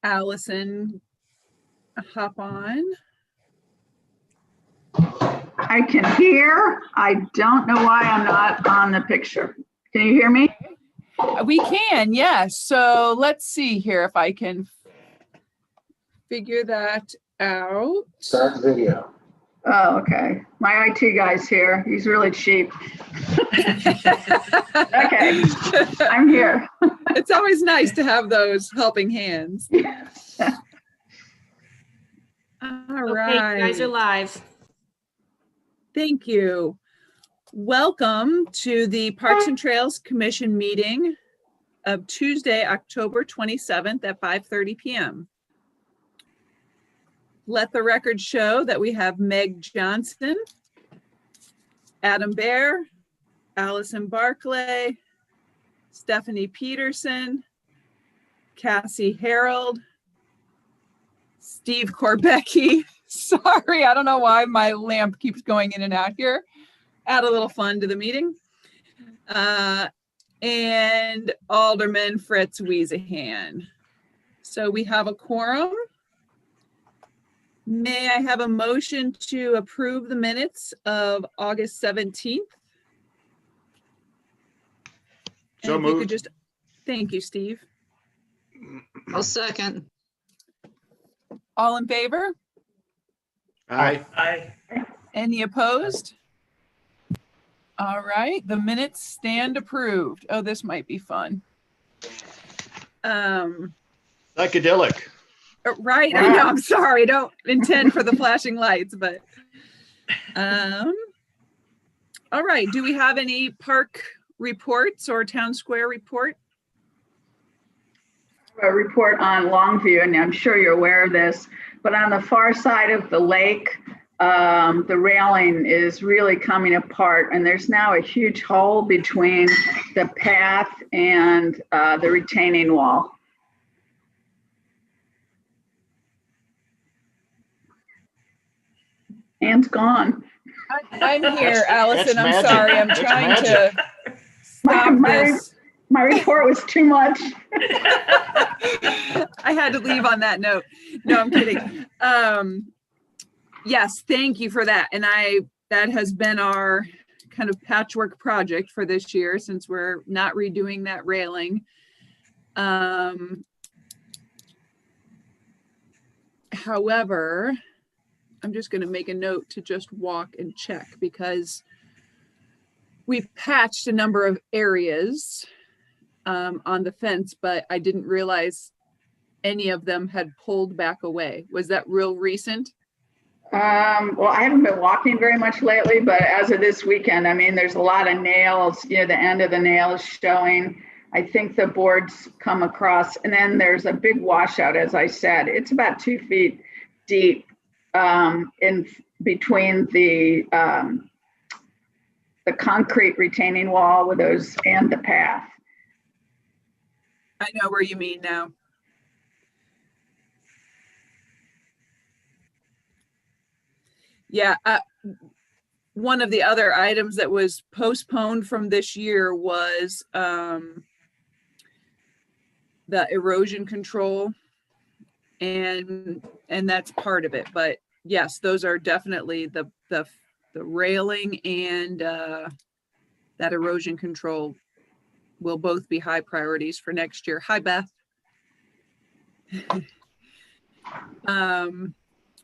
Allison hop on. I can hear. I don't know why I'm not on the picture. Can you hear me? We can, yes. So let's see here if I can figure that out. Start video. Oh, okay. My IT guy's here. He's really cheap. Okay, I'm here. It's always nice to have those helping hands. All right. Okay, you guys are live. Thank you. Welcome to the Parks and Trails Commission meeting of Tuesday, October 27th at 5:30 p.m. Let the record show that we have Meg Johnson, Adam Baer, Allison Barclay, Stephanie Peterson, Cassie Harold, Steve Korbecki. Sorry, I don't know why my lamp keeps going in and out here. Add a little fun to the meeting. And Alderman Fritz Wiesehan. So we have a quorum. May I have a motion to approve the minutes of August 17th? So And if you could moved. just, thank you, Steve. I'll second. All in favor? Aye. Any opposed? All right, the minutes stand approved. Oh, this might be fun. Psychedelic. Right, I know, I'm sorry, I don't intend for the flashing lights, but all right, do we have any park reports or town square report? A report on Longview, and I'm sure you're aware of this, but on the far side of the lake, the railing is really coming apart, and there's now a huge hole between the path and the retaining wall. Anne's gone. I'm here, Allison, I'm magic. sorry, I'm That's trying magic. to stop this. My report was too much. I had to leave on that note. No, I'm kidding. Yes, thank you for that. And that has been our kind of patchwork project for this year since we're not redoing that railing. However, I'm just going to make a note to just walk and check because we've patched a number of areas on the fence, but I didn't realize any of them had pulled back away. Was that real recent? Well, I haven't been walking very much lately, but as of this weekend, I mean, there's a lot of nails, the end of the nail is showing. I think the boards come across, and then there's a big washout, as I said. It's about 2 feet deep in between the concrete retaining wall with those and the path. I know where you mean now. Yeah, one of the other items that was postponed from this year was the erosion control, and that's part of it. But yes, those are definitely the railing and that erosion control will both be high priorities for next year. Hi, Beth.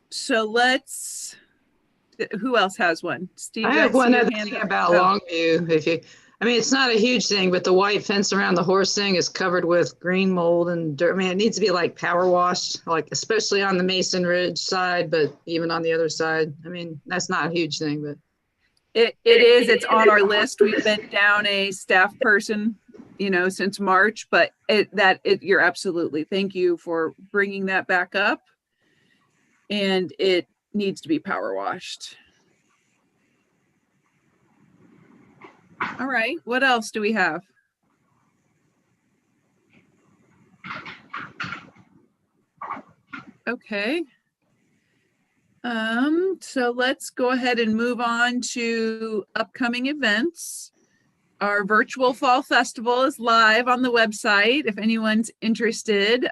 So let's. Who else has one? Steve, I have one other hand thing up. about Longview. I mean, it's not a huge thing, but the white fence around the horse thing is covered with green mold and dirt. I mean, it needs to be like power washed, like especially on the Mason Ridge side, but even on the other side. I mean, that's not a huge thing, but It is. It's on our list. We've been down a staff person, since March. But you're absolutely. Thank you for bringing that back up. And it needs to be power washed. All right. What else do we have? Okay. So let's go ahead and move on to upcoming events. Our virtual fall festival is live on the website if anyone's interested.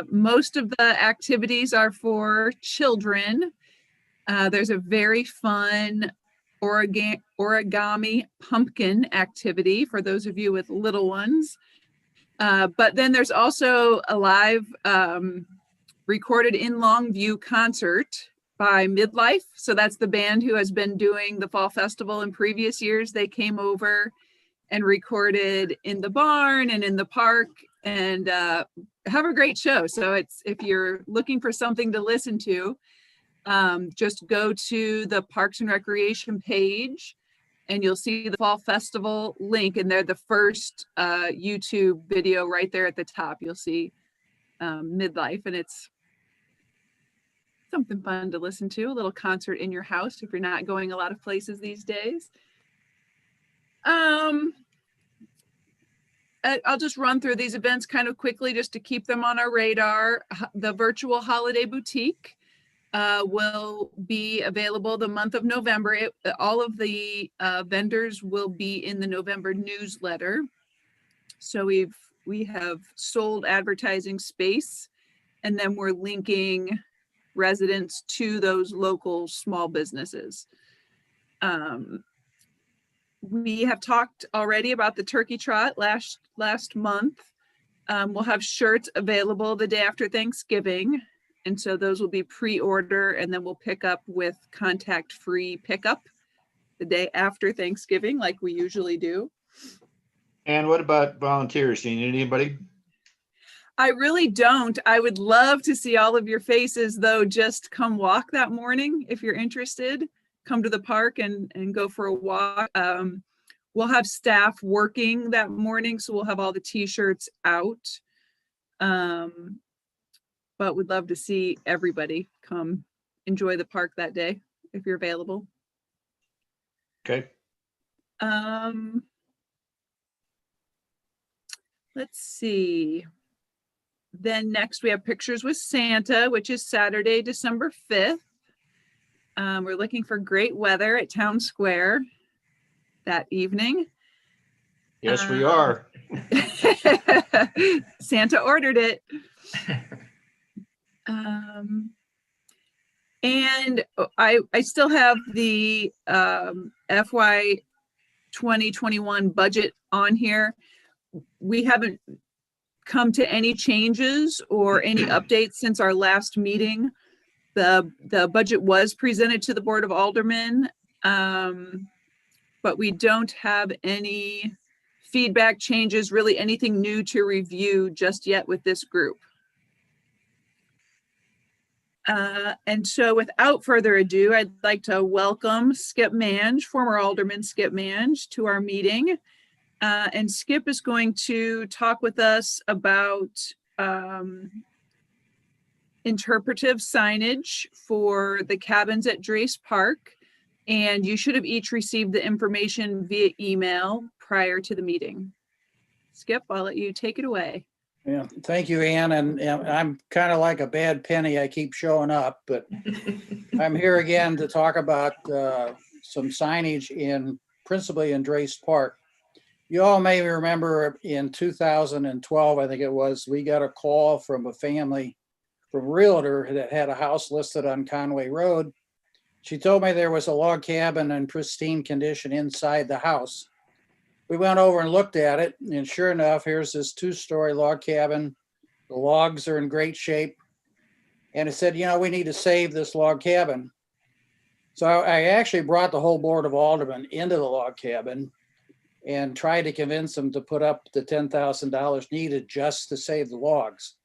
Most of the activities are for children. There's a very fun origami pumpkin activity for those of you with little ones. But then there's also a live recorded in Longview concert by Midlife. So that's the band who has been doing the fall festival in previous years. They came over and recorded in the barn and in the park and have a great show. So it's, if you're looking for something to listen to, just go to the Parks and Recreation page and you'll see the fall festival link, and they're the first YouTube video right there at the top. You'll see Midlife, and it's something fun to listen to, a little concert in your house if you're not going a lot of places these days. I'll just run through these events kind of quickly just to keep them on our radar. The virtual holiday boutique will be available the month of November. All of the vendors will be in the November newsletter. So we have sold advertising space, and then we're linking residents to those local small businesses. We have talked already about the turkey trot last month. We'll have shirts available the day after Thanksgiving. And so those will be pre-order, and then we'll pick up with contact-free pickup the day after Thanksgiving, like we usually do. And what about volunteers? You need anybody? I really don't. I would love to see all of your faces, though. Just come walk that morning if you're interested. Come to the park and go for a walk. We'll have staff working that morning, so we'll have all the t-shirts out. But we'd love to see everybody come enjoy the park that day if you're available. Okay. Let's see. Then next we have Pictures with Santa, which is Saturday, December 5th. We're looking for great weather at Town Square that evening. Yes, we are. Santa ordered it. And I still have the FY 2021 budget on here. We haven't come to any changes or any updates since our last meeting. The budget was presented to the Board of Aldermen, but we don't have any feedback changes, really anything new to review just yet with this group. And so without further ado, I'd like to welcome Skip Mange, former Alderman Skip Mange, to our meeting. And Skip is going to talk with us about interpretive signage for the cabins at Drace Park. And you should have each received the information via email prior to the meeting. Skip, I'll let you take it away. Yeah, thank you, Ann. And I'm kind of like a bad penny. I keep showing up, but I'm here again to talk about some signage principally in Drace Park. You all may remember in 2012, I think it was, we got a call from a family from realtor that had a house listed on Conway Road. She told me there was a log cabin in pristine condition inside the house. We went over and looked at it, and sure enough, here's this 2-story log cabin. The logs are in great shape. And it said, you know, we need to save this log cabin. So I actually brought the whole Board of Aldermen into the log cabin and tried to convince them to put up the $10,000 needed just to save the logs.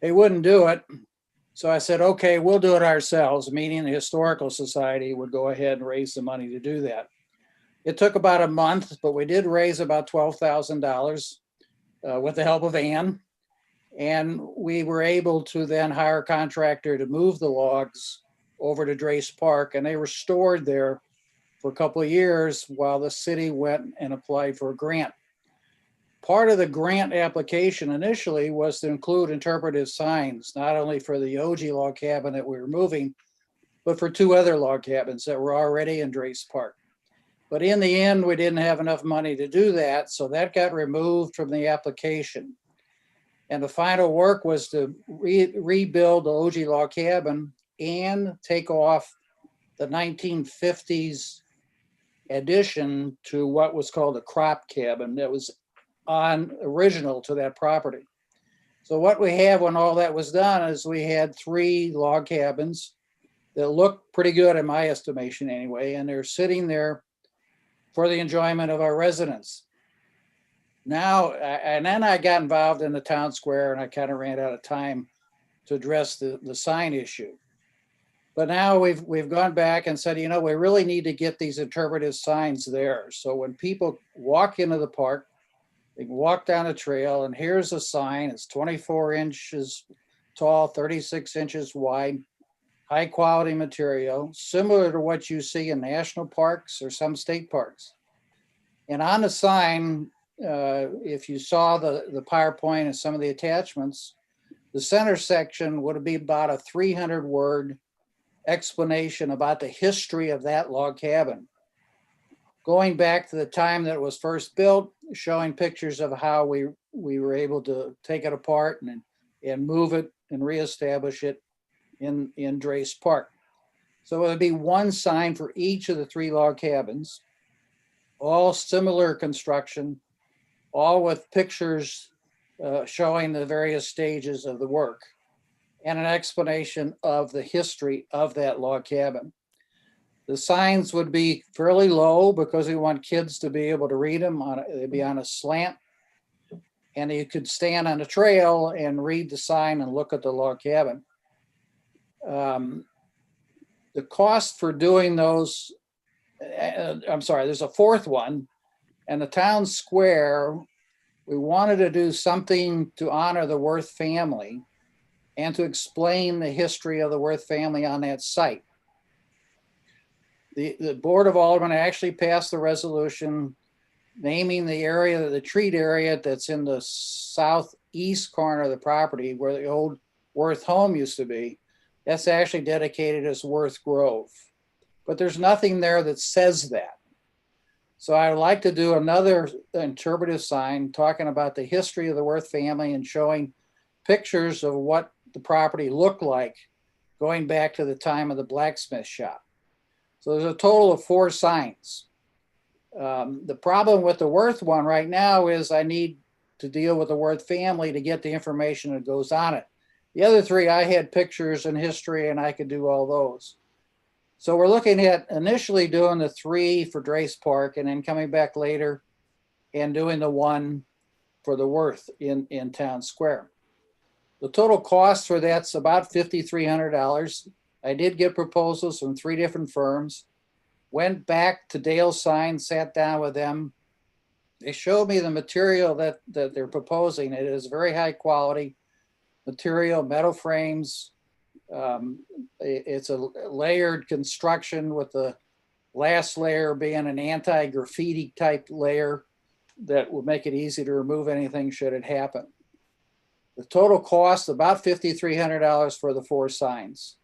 They wouldn't do it. So I said, okay, we'll do it ourselves, meaning the Historical Society would go ahead and raise the money to do that. It took about a month, but we did raise about $12,000 with the help of Ann. And we were able to then hire a contractor to move the logs over to Drace Park, and they were stored there for a couple of years while the city went and applied for a grant. Part of the grant application initially was to include interpretive signs, not only for the OG log cabin that we were moving, but for 2 other log cabins that were already in Drace Park. But in the end, we didn't have enough money to do that, so that got removed from the application. And the final work was to rebuild the OG log cabin and take off the 1950s addition to what was called a crop cabin that was original to that property. So what we have when all that was done is we had 3 log cabins that look pretty good in my estimation anyway, and they're sitting there for the enjoyment of our residents. Now, and then I got involved in the town square and I kind of ran out of time to address the sign issue. But now we've gone back and said, you know, we really need to get these interpretive signs there. So when people walk into the park, they can walk down the trail and here's a sign. It's 24 inches tall, 36 inches wide, high quality material, similar to what you see in national parks or some state parks. And on the sign, if you saw the PowerPoint and some of the attachments, the center section would be about a 300-word explanation about the history of that log cabin. Going back to the time that it was first built, showing pictures of how we were able to take it apart and move it and reestablish it in Drace Park. So it would be one sign for each of the 3 log cabins, all similar construction, all with pictures showing the various stages of the work and an explanation of the history of that log cabin. The signs would be fairly low because we want kids to be able to read them. They'd be on a slant, and you could stand on the trail and read the sign and look at the log cabin. The cost for doing those, I'm sorry, there's a 4th one, and the town square, we wanted to do something to honor the Worth family and to explain the history of the Worth family on that site. The Board of Aldermen actually passed the resolution naming the area, the treat area that's in the southeast corner of the property where the old Worth home used to be. That's actually dedicated as Worth Grove. But there's nothing there that says that. So I'd like to do another interpretive sign talking about the history of the Worth family and showing pictures of what the property looked like going back to the time of the blacksmith shop. So there's a total of 4 signs. The problem with the Worth one right now is I need to deal with the Worth family to get the information that goes on it. The other 3, I had pictures and history and I could do all those. So we're looking at initially doing the 3 for Drace Park and then coming back later and doing the 1 for the Worth in Town Square. The total cost for that's about $5,300. I did get proposals from 3 different firms, went back to Dale Sign, sat down with them. They showed me the material that they're proposing. It is very high quality material, metal frames. It's a layered construction with the last layer being an anti-graffiti type layer that will make it easy to remove anything should it happen. The total cost about $5,300 for the 4 signs.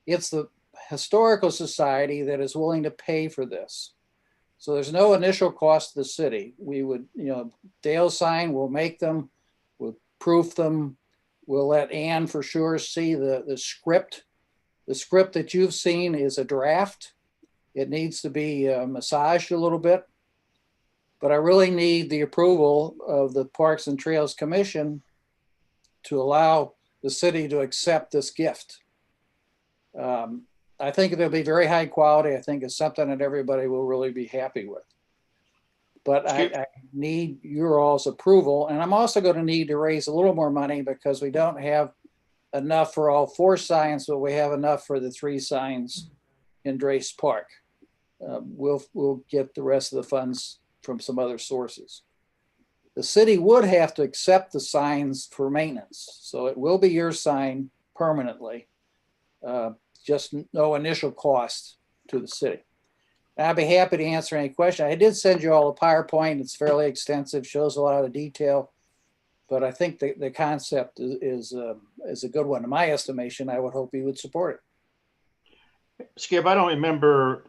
It's the Historical Society that is willing to pay for this. So there's no initial cost to the city. We would, Dale Sign will make them, we'll proof them. We'll let Ann for sure see the script. The script that you've seen is a draft. It needs to be massaged a little bit, but I really need the approval of the Parks and Trails Commission to allow the city to accept this gift. I think it'll be very high quality. I think it's something that everybody will really be happy with. But I need your all's approval. And I'm also going to need to raise a little more money because we don't have enough for all 4 signs, but we have enough for the 3 signs in Drace Park. We'll get the rest of the funds from some other sources. The city would have to accept the signs for maintenance. So it will be your sign permanently. Just no initial cost to the city. I'd be happy to answer any question. I did send you all a PowerPoint. It's fairly extensive, shows a lot of detail, but I think the concept is a good one. In my estimation, I would hope you would support it. Skip, I don't remember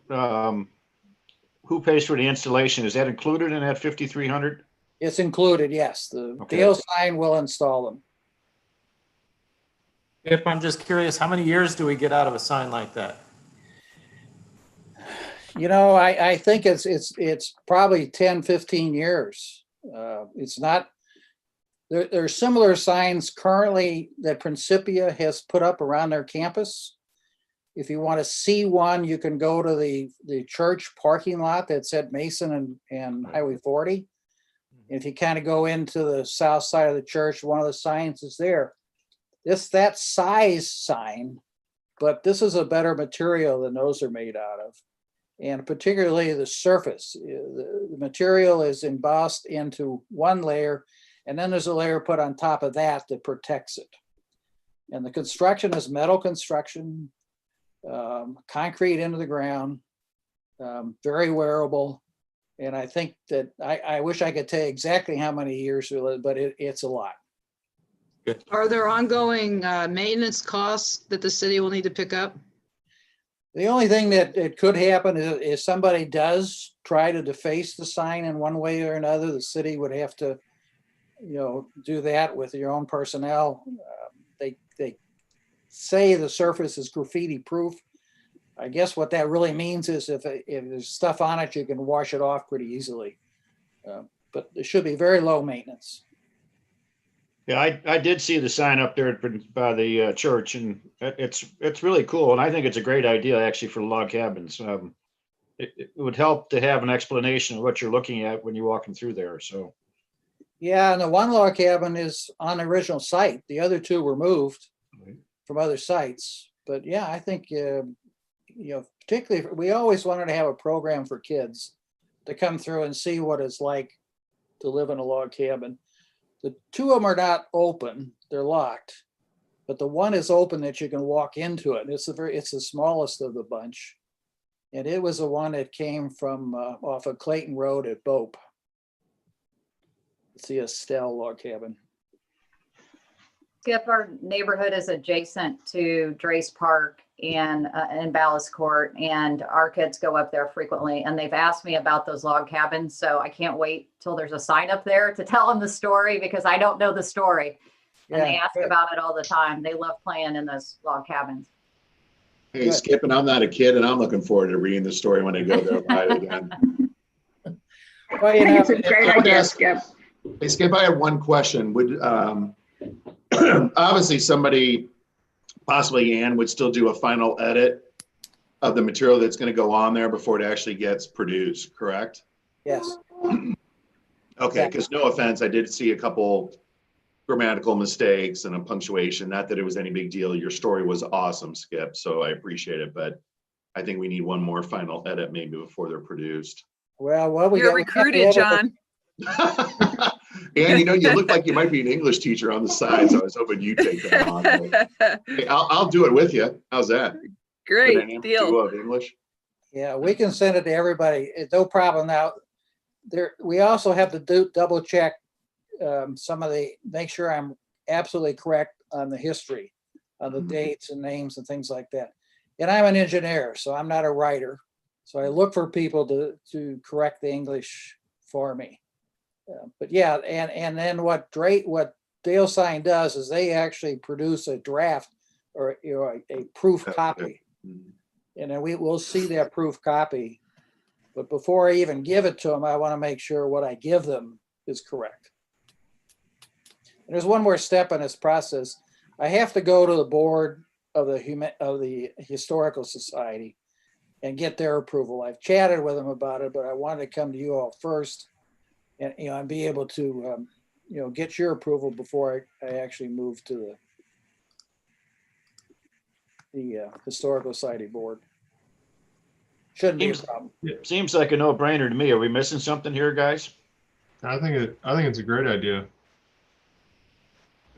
who pays for the installation? Is that included in that 5,300? It's included, yes. The Okay. Dale Sign will install them. If I'm just curious, how many years do we get out of a sign like that? You know, I think it's probably 10, 15 years. It's not, there are similar signs currently that Principia has put up around their campus. If you want to see one, you can go to the church parking lot that's at Mason and Highway 40. If you kind of go into the south side of the church, one of the signs is there. It's that size sign, but this is a better material than those are made out of. And particularly the surface, the material is embossed into one layer, and then there's a layer put on top of that that protects it. And the construction is metal construction, concrete into the ground, very wearable. And I think that I wish I could tell you exactly how many years, but it's a lot. Are there ongoing maintenance costs that the city will need to pick up? The only thing that it could happen is somebody does try to deface the sign in one way or another. The city would have to, do that with your own personnel. They say the surface is graffiti proof. I guess what that really means is if there's stuff on it, you can wash it off pretty easily. But it should be very low maintenance. Yeah, I did see the sign up there by the church, and it's really cool. And I think it's a great idea actually for log cabins. It would help to have an explanation of what you're looking at when you're walking through there. So. Yeah, and the one log cabin is on the original site. The other two were moved from other sites. But yeah, I think, particularly, we always wanted to have a program for kids to come through and see what it's like to live in a log cabin. The two of them are not open, they're locked, but the one is open that you can walk into it. It's the smallest of the bunch. And it was the one that came from off of Clayton Road at Bope. It's the Estelle log cabin. Skip, our neighborhood is adjacent to Drace Park and Ballast Court, and our kids go up there frequently, and they've asked me about those log cabins, so I can't wait till there's a sign up there to tell them the story, because I don't know the story. And they ask about it all the time. They love playing in those log cabins. Hey, Skip, and I'm not a kid, and I'm looking forward to reading the story when I go there live again. Well, I think it's a great idea, Skip. Hey, Skip, I have one question. Would obviously somebody, possibly Ann, would still do a final edit of the material that's going to go on there before it actually gets produced, correct? Yes. Okay, because no offense, I did see a couple grammatical mistakes and a punctuation. Not that it was any big deal. Your story was awesome, Skip, so I appreciate it. But I think we need one more final edit maybe before they're produced. Well, You're recruited, John. And you look like you might be an English teacher on the side, so I was hoping you'd take that on. Hey, I'll do it with you. How's that? Great deal. Of English. Yeah, we can send it to everybody. It's no problem. Now, we also have to double check make sure I'm absolutely correct on the history, on the dates and names and things like that. And I'm an engineer, so I'm not a writer. So I look for people to correct the English for me. But yeah, and then what Dale Sign does is they actually produce a draft or a proof copy. And then we'll see that proof copy. But before I even give it to them, I want to make sure what I give them is correct. And there's one more step in this process. I have to go to the board of the Historical Society and get their approval. I've chatted with them about it, but I wanted to come to you all first and be able to get your approval before I actually move to the Historical Society board. Shouldn't be a problem. It seems like a no-brainer to me. Are we missing something here, guys? I think it's a great idea.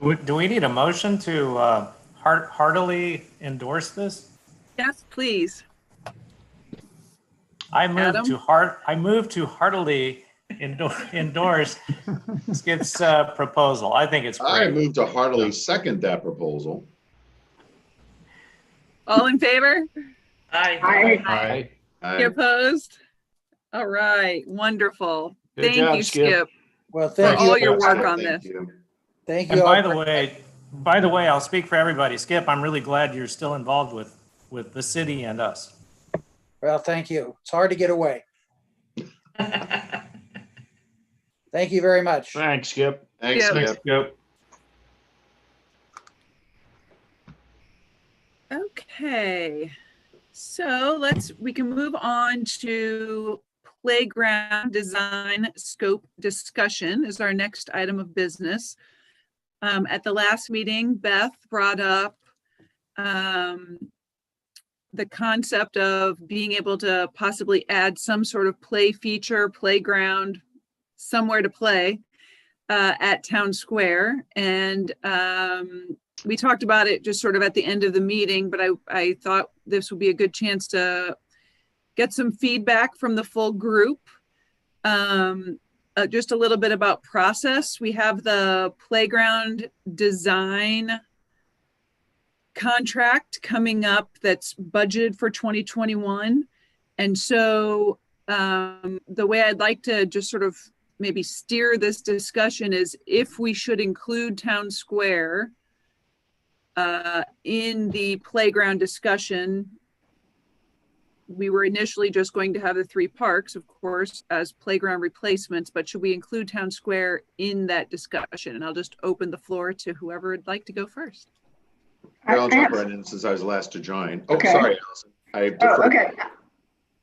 Do we need a motion to heartily endorse this? Yes, please. I move Adam? to heartily endorse Skip's proposal. I think it's great. I move to heartily second that proposal. All in favor? Aye. Aye. You opposed? All right, wonderful. Good Thank job, you, Skip. Skip, Well, for thank all you. your work Thank on this. you. Thank you. And all. by the way, I'll speak for everybody. Skip, I'm really glad you're still involved with the city and us. Well, thank you. It's hard to get away. Thank you very much. Thanks, Skip. Thanks, Yeah. Skip. Yep. Okay, so we can move on to playground design scope discussion is our next item of business. At the last meeting, Beth brought up the concept of being able to possibly add some sort of play feature, playground, somewhere to play at Town Square. And we talked about it just sort of at the end of the meeting, but I thought this would be a good chance to get some feedback from the full group. Just a little bit about process. We have the playground design contract coming up that's budgeted for 2021. And so the way I'd like to just sort of maybe steer this discussion is if we should include Town Square in the playground discussion. We were initially just going to have the 3 parks, of course, as playground replacements, but should we include Town Square in that discussion? And I'll just open the floor to whoever would like to go first. I'll jump right in since I was last to join. Oh, Okay. sorry, Allison. I defer. Okay.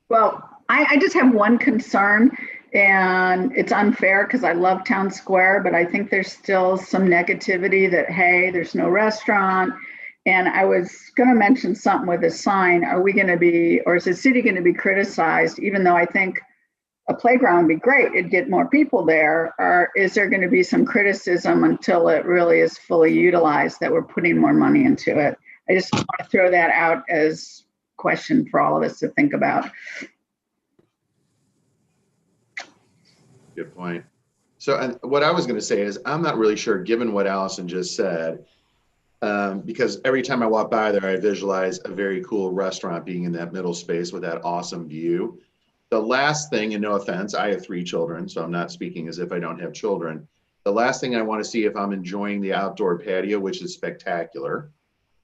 Well, I just have one concern, and it's unfair because I love Town Square, but I think there's still some negativity that, hey, there's no restaurant. And I was going to mention something with a sign. Are we going to be, or is the city going to be criticized, even though I think a playground would be great, it'd get more people there, or is there going to be some criticism until it really is fully utilized that we're putting more money into it? I just want to throw that out as a question for all of us to think about. Good point. So, and what I was going to say is, I'm not really sure, given what Allison just said, because every time I walk by there, I visualize a very cool restaurant being in that middle space with that awesome view. The last thing, and no offense, I have 3 children, so I'm not speaking as if I don't have children. The last thing I want to see, if I'm enjoying the outdoor patio, which is spectacular,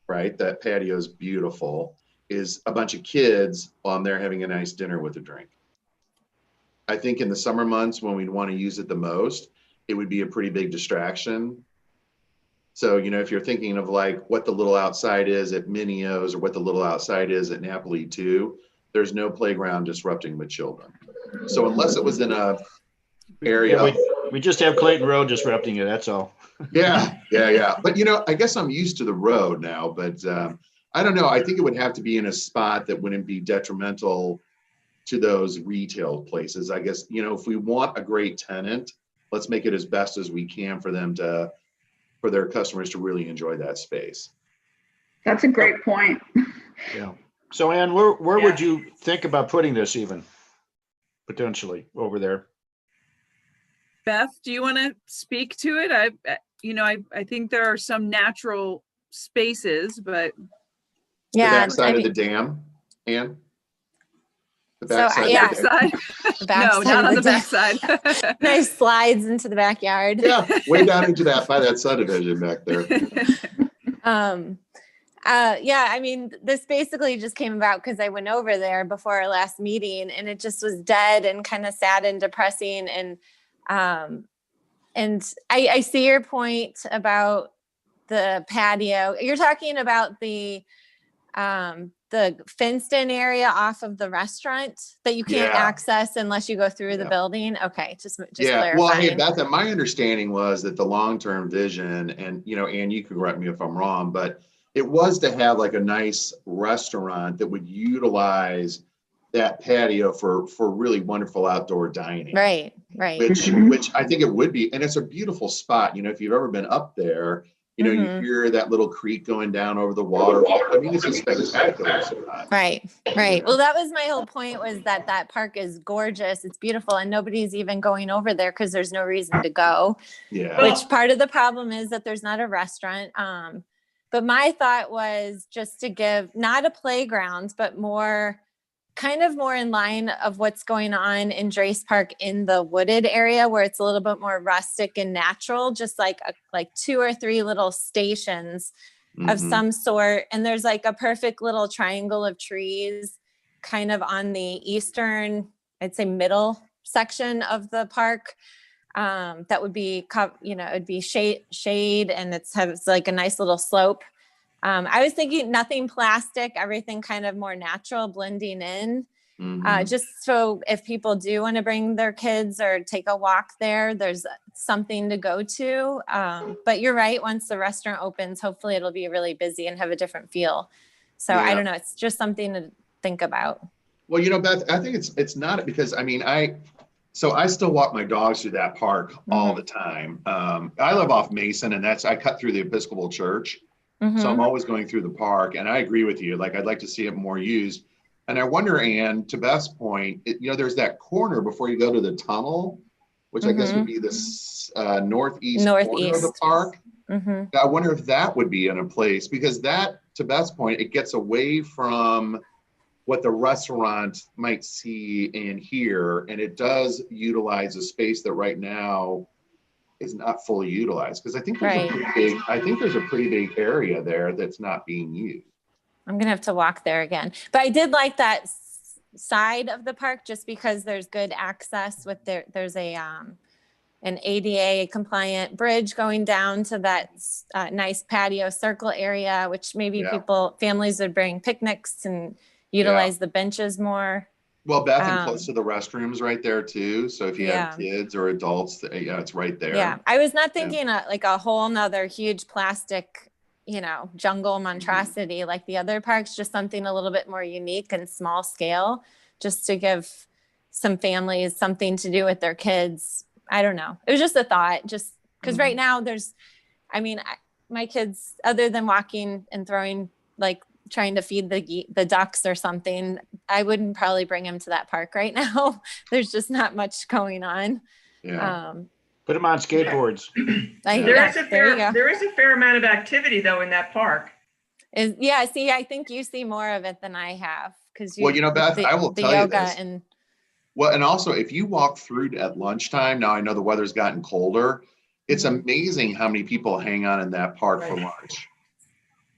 right? That patio is beautiful, is a bunch of kids while I'm there having a nice dinner with a drink. I think in the summer months when we'd want to use it the most, it would be a pretty big distraction. So, you know, if you're thinking of like what the little outside is at Minio's or what the little outside is at Napoli 2, there's no playground disrupting with children. So unless it was in a area. Yeah, we just have Clayton Road disrupting it, that's all. Yeah. But, you know, I guess I'm used to the road now, but I don't know. I think it would have to be in a spot that wouldn't be detrimental to those retail places. I guess, you know, if we want a great tenant, let's make it as best as we can for them to, for their customers to really enjoy that space. That's a great point. Yeah. So Ann, where would you think about putting this even potentially over there? Beth, do you want to speak to it? I think there are some natural spaces, but The Yeah, backside of the dam, Ann? The backside. yeah. of the dam. backside? the No, backside not of on the the dam. backside. Nice slides into the backyard. Yeah, way down into that, by that subdivision back there. Yeah, I mean, this basically just came about because I went over there before our last meeting and it just was dead and kind of sad and depressing. And I see your point about the patio. You're talking about the fenced-in area off of the restaurant that you can't Yeah. access unless you go through the Yeah. building. Okay, just Yeah, well, hey, clarifying. Beth, my understanding was that the long-term vision, and, you know, Ann, you can correct me if I'm wrong, but it was to have like a nice restaurant that would utilize that patio for really wonderful outdoor dining. Right. Which I think it would be, and it's a beautiful spot. You know, if you've ever been up there, you know, you hear that little creek going down over the waterfall. I mean, it's a spectacular spot. Right. Well, that was my whole point, was that park is gorgeous. It's beautiful and nobody's even going over there because there's no reason to go. Yeah. Which part of the problem is that there's not a restaurant. But my thought was just to give not a playground, but more kind of more in line of what's going on in Drace Park in the wooded area where it's a little bit more rustic and natural, just like like 2 or 3 little stations of Mhm. some sort. And there's like a perfect little triangle of trees kind of on the eastern, I'd say middle section of the park. That would be, it'd be shade and has like a nice little slope. I was thinking nothing plastic, everything kind of more natural, blending in. Mhm. Just so if people do want to bring their kids or take a walk there, there's something to go to. But you're right, once the restaurant opens, hopefully it'll be really busy and have a different feel. So I Yeah. don't know, it's just something to think about. Well, Beth, I think it's not because I mean, I still walk my dogs through that park all the time. I live off Mason and I cut through the Episcopal Church. So I'm always going through the park, and I agree with you. Like, I'd like to see it more used. And I wonder, Ann, to Beth's point, there's that corner before you go to the tunnel, which I guess would be the northeast corner of the park. I wonder if that would be in a place, because that, to Beth's point, it gets away from what the restaurant might see and hear, and it does utilize a space that right now is not fully utilized, because I think there's a pretty big area there that's not being used. I'm gonna have to walk there again, but I did like that side of the park just because there's good access with there's an ADA compliant bridge going down to that nice patio circle area, which maybe families would bring picnics and utilize the benches more. Well, Beth, and close to the restrooms right there too. So if you have kids or adults, it's right there. Yeah, I was not thinking like a whole nother huge plastic, jungle monstrosity like the other parks, just something a little bit more unique and small scale, just to give some families something to do with their kids. I don't know. It was just a thought, just because right now my kids, other than walking and throwing, like trying to feed the ducks or something, I wouldn't probably bring them to that park right now. There's just not much going on. Yeah. Put them on skateboards. There is a fair amount of activity though in that park. See, I think you see more of it than I have, because Beth, I will tell you this. And also, if you walk through at lunchtime, now I know the weather's gotten colder, it's amazing how many people hang on in that park for lunch.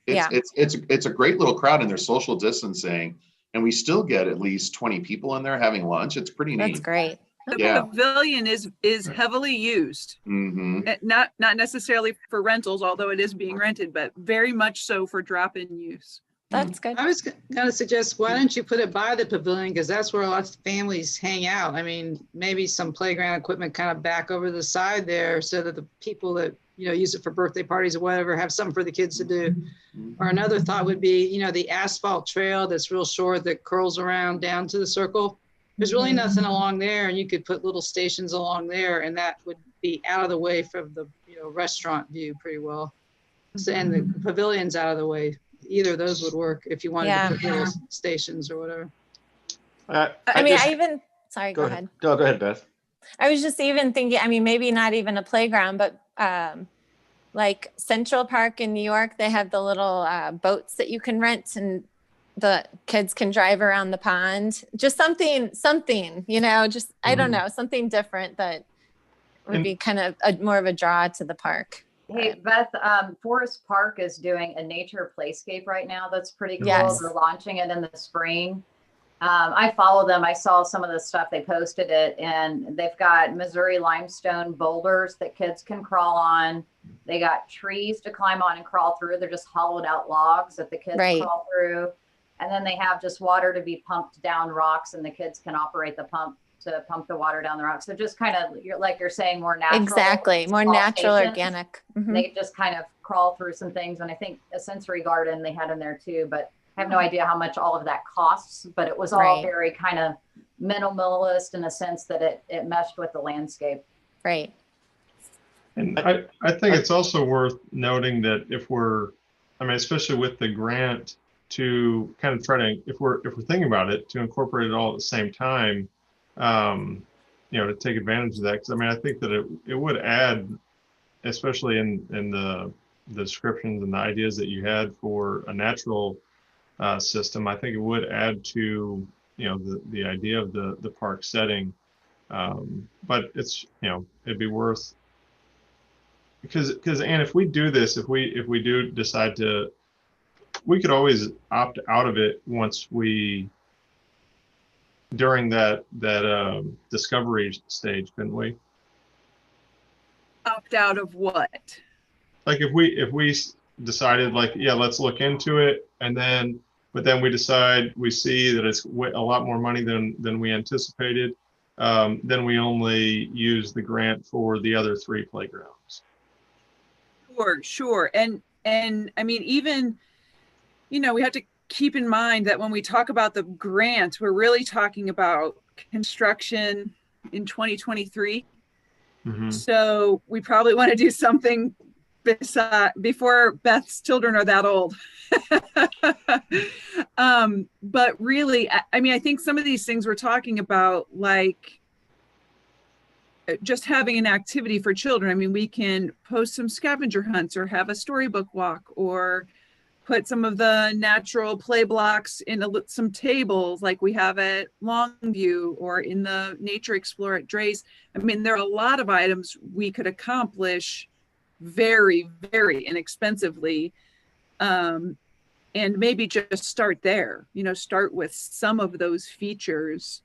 It's a great little crowd, and they're social distancing, and we still get at least 20 people in there having lunch. It's pretty neat. That's great. The pavilion is heavily used. Not necessarily for rentals, although it is being rented, but very much so for drop-in use. That's good. I was going to suggest, why don't you put it by the pavilion? Because that's where lots of families hang out. I mean, maybe some playground equipment kind of back over the side there so that the people that, use it for birthday parties or whatever, have something for the kids to do. Or another thought would be, the asphalt trail that's real short that curls around down to the circle. There's really nothing along there, and you could put little stations along there, and that would be out of the way from the restaurant view pretty well. So, and the pavilion's out of the way. Either of those would work if you wanted to put little stations or whatever. Sorry, go ahead. No, go ahead, Beth. I was just even thinking, maybe not even a playground, but like Central Park in New York, they have the little boats that you can rent, and the kids can drive around the pond. Just something, just, I don't know, something different that would be kind of more of a draw to the park. Hey, Beth, Forest Park is doing a nature playscape right now. That's pretty cool. Yes. They're launching it in the spring. I follow them. I saw some of the stuff. They posted it, and they've got Missouri limestone boulders that kids can crawl on. They got trees to climb on and crawl through. They're just hollowed out logs that the kids crawl through. And then they have just water to be pumped down rocks, and the kids can operate the pump to pump the water down the rocks. So just kind of, like you're saying, more natural. Exactly. More natural, stations. organic. They just kind of crawl through some things. And I think a sensory garden they had in there too, but I have no idea how much all of that costs, but it was all very kind of minimalist in a sense that it meshed with the landscape. Right. And I think it's also worth noting that if we're, especially with the grant, to kind of try to, if we're thinking about it, to incorporate it all at the same time, to take advantage of that. Because I think that it would add, especially in the descriptions and the ideas that you had for a natural system. I think it would add to the idea of the park setting. But it's, it'd be worth, because and if we do this, if we do decide to, we could always opt out of it once during that discovery stage, couldn't we? Opt out of what? Like if we decided, like, yeah, let's look into it, but then we decide, we see that it's a lot more money than we anticipated, then we only use the grant for the other 3 playgrounds. Sure. And I mean, even, we have to keep in mind that when we talk about the grant, we're really talking about construction in 2023. Mm-hmm. So we probably want to do something before Beth's children are that old. But really, I mean, I think some of these things we're talking about, like just having an activity for children. I mean, we can post some scavenger hunts or have a storybook walk, or put some of the natural play blocks in some tables like we have at Longview or in the Nature Explorer at Drace. I mean, there are a lot of items we could accomplish very, very inexpensively. And maybe just start there, start with some of those features.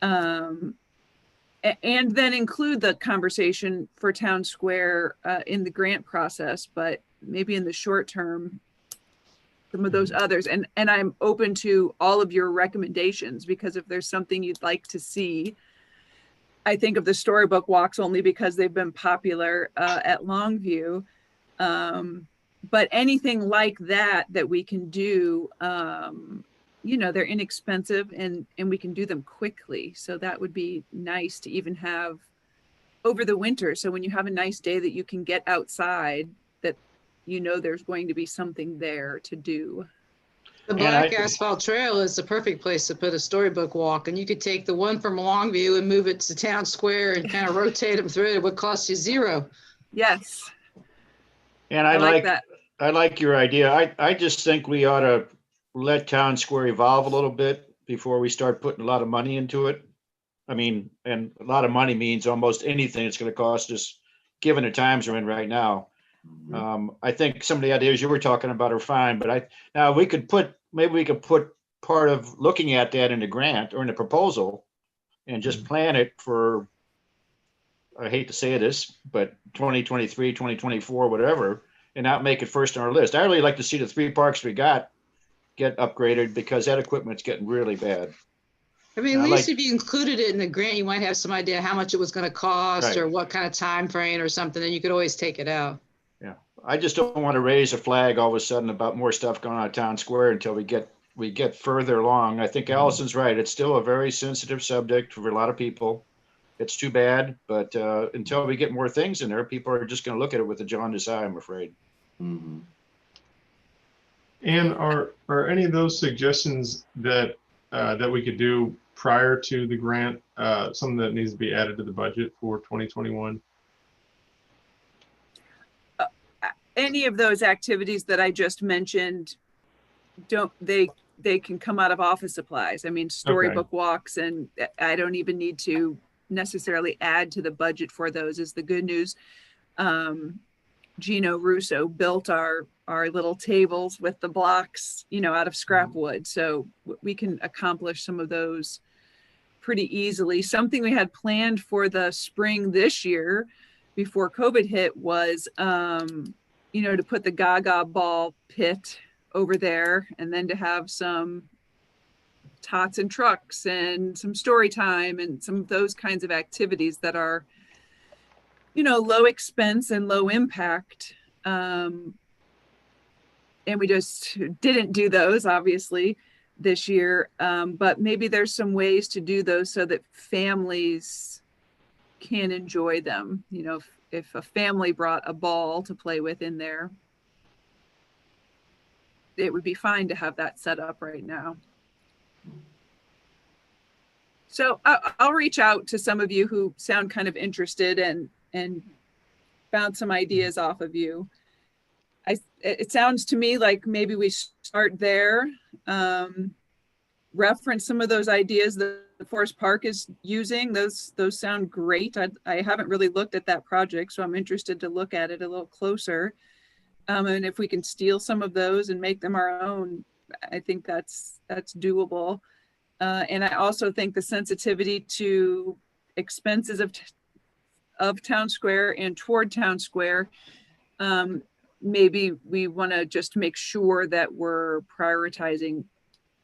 And then include the conversation for Town Square in the grant process, but maybe in the short term, some of those others. And I'm open to all of your recommendations, because if there's something you'd like to see, I think of the storybook walks only because they've been popular at Longview. But anything like that we can do, they're inexpensive and we can do them quickly. So that would be nice to even have over the winter. So when you have a nice day that you can get outside, that there's going to be something there to do. The Black Asphalt Trail is the perfect place to put a storybook walk, and you could take the one from Longview and move it to Town Square and kind of rotate them through. It would cost you $0. Yes. And I like that. I like your idea. I just think we ought to let Town Square evolve a little bit before we start putting a lot of money into it. I mean, and a lot of money means almost anything it's going to cost us, given the times we're in right now. I think some of the ideas you were talking about are fine, but maybe we could put part of looking at that in the grant or in the proposal, and just plan it for, I hate to say this, but 2023, 2024, whatever, and not make it first on our list. I really like to see the 3 parks we got get upgraded, because that equipment's getting really bad. I mean, at least if you included it in the grant, you might have some idea how much it was going to cost, right, or what kind of time frame or something, and you could always take it out. Yeah, I just don't want to raise a flag all of a sudden about more stuff going on at Town Square until we get further along. I think Allison's right. It's still a very sensitive subject for a lot of people. It's too bad, but until we get more things in there, people are just going to look at it with a jaundiced eye, I'm afraid. Mm-hmm. And are any of those suggestions that we could do prior to the grant something that needs to be added to the budget for 2021? Any of those activities that I just mentioned, they can come out of office supplies. I mean, storybook walks, and I don't even need to necessarily add to the budget for those, is the good news. Gino Russo built our little tables with the blocks, out of scrap wood. So we can accomplish some of those pretty easily. Something we had planned for the spring this year before COVID hit was, to put the Gaga ball pit over there, and then to have some tots and trucks and some story time and some of those kinds of activities that are, low expense and low impact. And we just didn't do those, obviously, this year. But maybe there's some ways to do those so that families can enjoy them. If a family brought a ball to play with in there, it would be fine to have that set up right now. So I'll reach out to some of you who sound kind of interested and bounce some ideas off of you. It sounds to me like maybe we start there. reference some of those ideas that Forest Park is using. Those sound great. I haven't really looked at that project, so I'm interested to look at it a little closer. And if we can steal some of those and make them our own, I think that's doable. And I also think the sensitivity to expenses of Town Square and toward Town Square, maybe we want to just make sure that we're prioritizing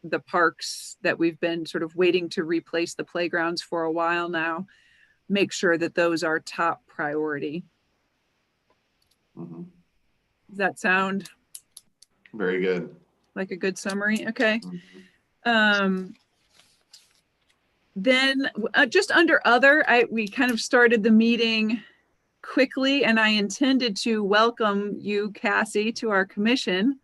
the parks that we've been sort of waiting to replace the playgrounds for a while now. Make sure that those are top priority. Mhm. Does that sound Very good. like a good summary? Okay. Mhm. Then just under other, we kind of started the meeting quickly, and I intended to welcome you, Cassie, to our commission.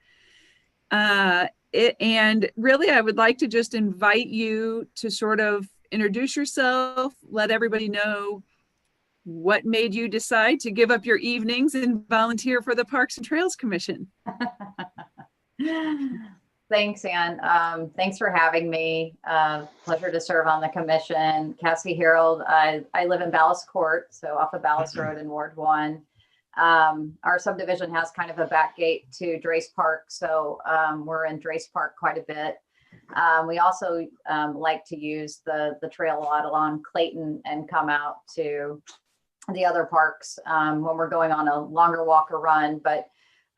And really, I would like to just invite you to sort of introduce yourself, let everybody know what made you decide to give up your evenings and volunteer for the Parks and Trails Commission. Thanks, Ann. Thanks for having me. Pleasure to serve on the commission. Cassie Harold. I live in Ballast Court, so off of Ballast Road in Ward 1. Our subdivision has kind of a back gate to Drace Park, so we're in Drace Park quite a bit. We also like to use the trail a lot along Clayton and come out to the other parks when we're going on a longer walk or run. But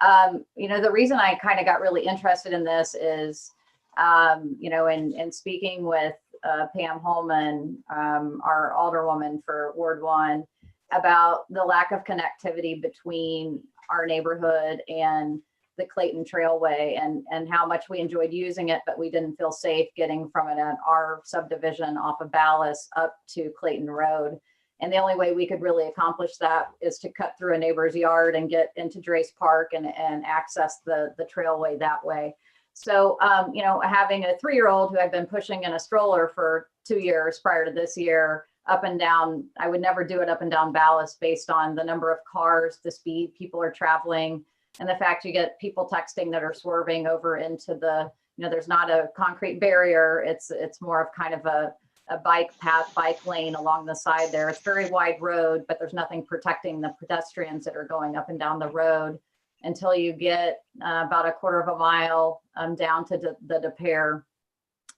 the reason I kind of got really interested in this is, in speaking with Pam Holman, our alderwoman for Ward 1, about the lack of connectivity between our neighborhood and the Clayton Trailway, and how much we enjoyed using it, but we didn't feel safe getting from it at our subdivision off of Ballast up to Clayton Road. And the only way we could really accomplish that is to cut through a neighbor's yard and get into Drace Park and access the trailway that way. So, having a 3-year-old who I've been pushing in a stroller for 2 years prior to this year, up and down, I would never do it up and down Ballast based on the number of cars, the speed people are traveling, and the fact you get people texting that are swerving over into the, there's not a concrete barrier. It's more of kind of a bike path, bike lane along the side there. It's a very wide road, but there's nothing protecting the pedestrians that are going up and down the road until you get about a quarter of a mile down to the De Pere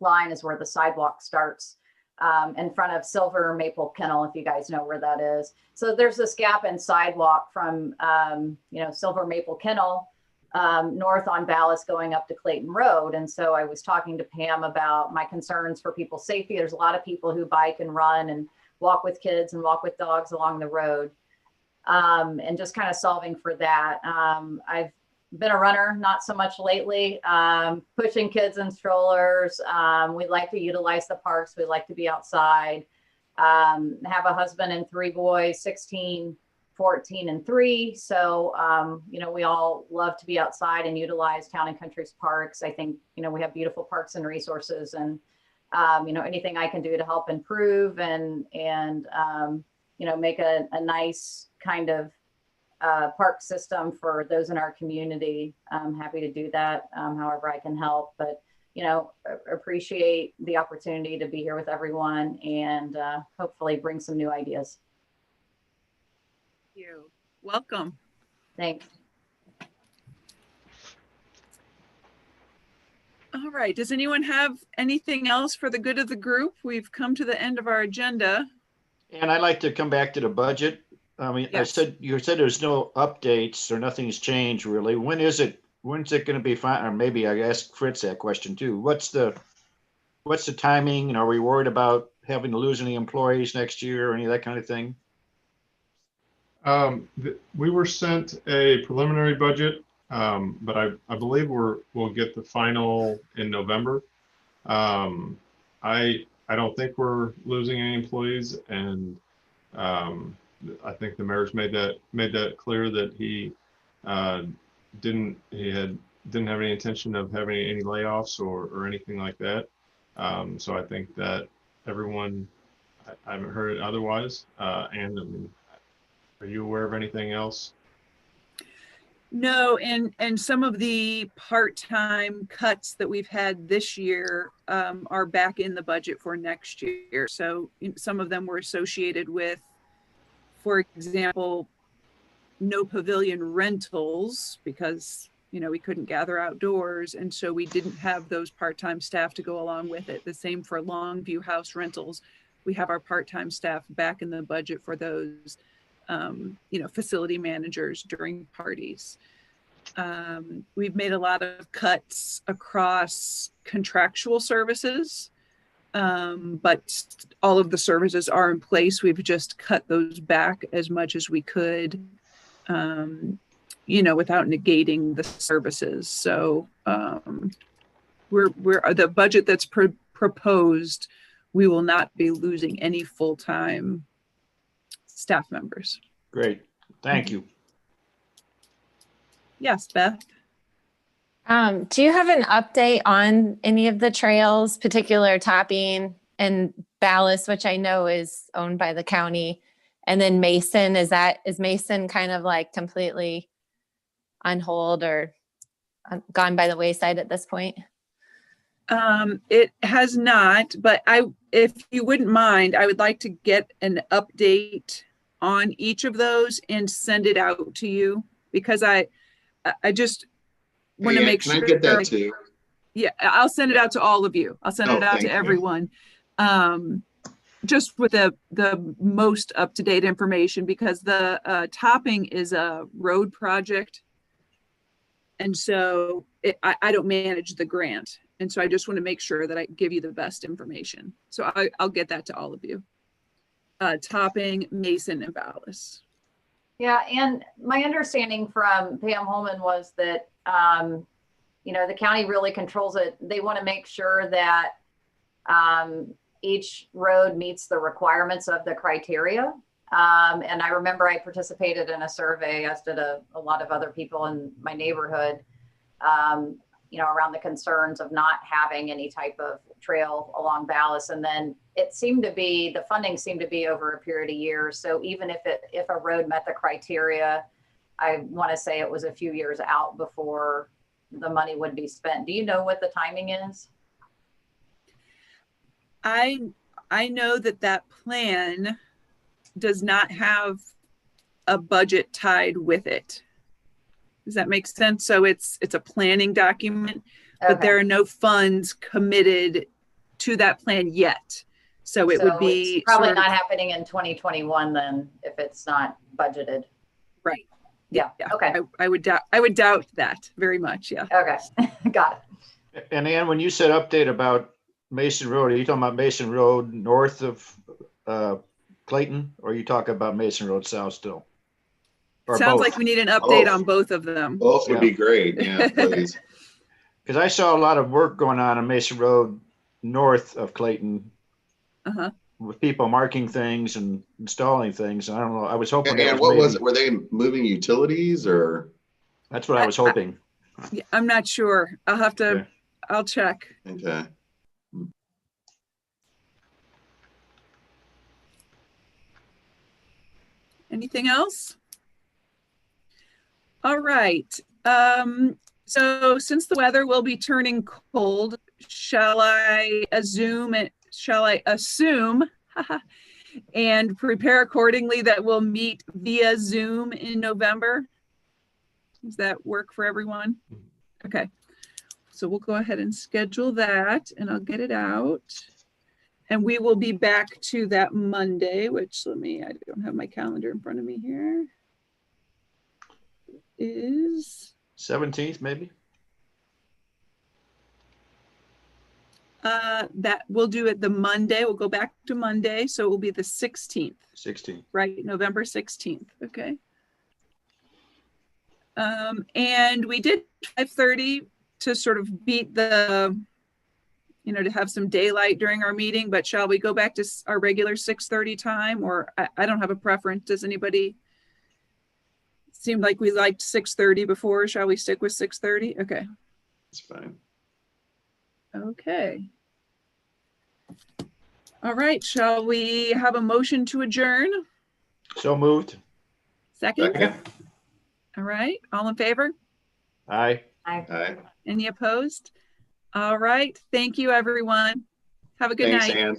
line is where the sidewalk starts. In front of Silver Maple Kennel, if you guys know where that is. So there's this gap in sidewalk from, Silver Maple Kennel north on Ballast going up to Clayton Road. And so I was talking to Pam about my concerns for people's safety. There's a lot of people who bike and run and walk with kids and walk with dogs along the road, and just kind of solving for that. I've been a runner, not so much lately, pushing kids in strollers. We like to utilize the parks. We like to be outside. Have a husband and 3 boys, 16, 14, and 3. So, we all love to be outside and utilize Town and Country's parks. I think, we have beautiful parks and resources, and, anything I can do to help improve and make a nice kind of park system for those in our community. I'm happy to do that however I can help, but appreciate the opportunity to be here with everyone and hopefully bring some new ideas. Thank you. Welcome. Thanks. All right. Does anyone have anything else for the good of the group? We've come to the end of our agenda. And I'd like to come back to the budget. I mean, Yes. you said there's no updates or nothing's changed really. When's it going to be fine? Or maybe I asked Fritz that question too. What's the timing? And are we worried about having to lose any employees next year or any of that kind of thing? We were sent a preliminary budget, but I believe we'll get the final in November. I don't think we're losing any employees, and I think the mayor's made that clear that he didn't have any intention of having any layoffs or anything like that. So I think that everyone, I haven't heard it otherwise. And I mean, are you aware of anything else? No, and some of the part-time cuts that we've had this year are back in the budget for next year. So some of them were associated with, for example, no pavilion rentals because, we couldn't gather outdoors. And so we didn't have those part-time staff to go along with it. The same for Longview House rentals. We have our part-time staff back in the budget for those, facility managers during parties. We've made a lot of cuts across contractual services, but all of the services are in place. We've just cut those back as much as we could, without negating the services. So we're the budget that's proposed, we will not be losing any full-time staff members. Great. Thank you. Yes, Beth. Do you have an update on any of the trails, particular Topping and Ballas, which I know is owned by the county, and then Mason? Is Mason kind of like completely on hold or gone by the wayside at this point? It has not, but if you wouldn't mind, I would like to get an update on each of those and send it out to you, because I just want to make sure. Can I get that too? Yeah, I'll send it out to all of you. I'll send it out to everyone. Just with the most up-to-date information, because the Topping is a road project. And so I don't manage the grant. And so I just want to make sure that I give you the best information. So I'll get that to all of you. Topping, Mason, and Ballas. Yeah, and my understanding from Pam Holman was that, the county really controls it. They want to make sure that each road meets the requirements of the criteria. And I remember I participated in a survey, as did a lot of other people in my neighborhood, around the concerns of not having any type of trail along Ballas. And then the funding seemed to be over a period of years. So even if a road met the criteria, I want to say it was a few years out before the money would be spent. Do you know what the timing is? I know that plan does not have a budget tied with it. Does that make sense? So it's a planning document, but there are no funds committed to that plan yet. So it would be it's probably not happening in 2021 then, if it's not budgeted. Right. Yeah. Okay. I would doubt that very much. Yeah. Okay. Got it. And Ann, when you said update about Mason Road, are you talking about Mason Road north of Clayton, or are you talking about Mason Road south still? Or sounds both? Like we need an update on both of them. Both would be great. Yeah, please. Because I saw a lot of work going on Mason Road north of Clayton, with people marking things and installing things. I don't know. I was hoping. And what was it? Were they moving utilities or? That's what I was hoping. I'm not sure. I'll have to. Okay. I'll check. Okay. Anything else? All right. So since the weather will be turning cold, shall I assume and prepare accordingly that we'll meet via Zoom in November? Does that work for everyone? Okay. So we'll go ahead and schedule that, and I'll get it out. And we will be back to that Monday, which I don't have my calendar in front of me here. Is 17th, maybe? That we'll do it the Monday. We'll go back to Monday. So it will be the 16th. 16th. Right, November 16th. Okay. And we did 5:30 to sort of beat the, to have some daylight during our meeting, but shall we go back to our regular 6:30 time, or I don't have a preference. Does anybody? Seemed like we liked 6:30 before. Shall we stick with 6:30? Okay. That's fine. Okay. All right. Shall we have a motion to adjourn? So moved. Second? All right, all in favor? Aye. I Aye. Any opposed? All right, thank you, everyone. Have a good Thanks, night. Ann.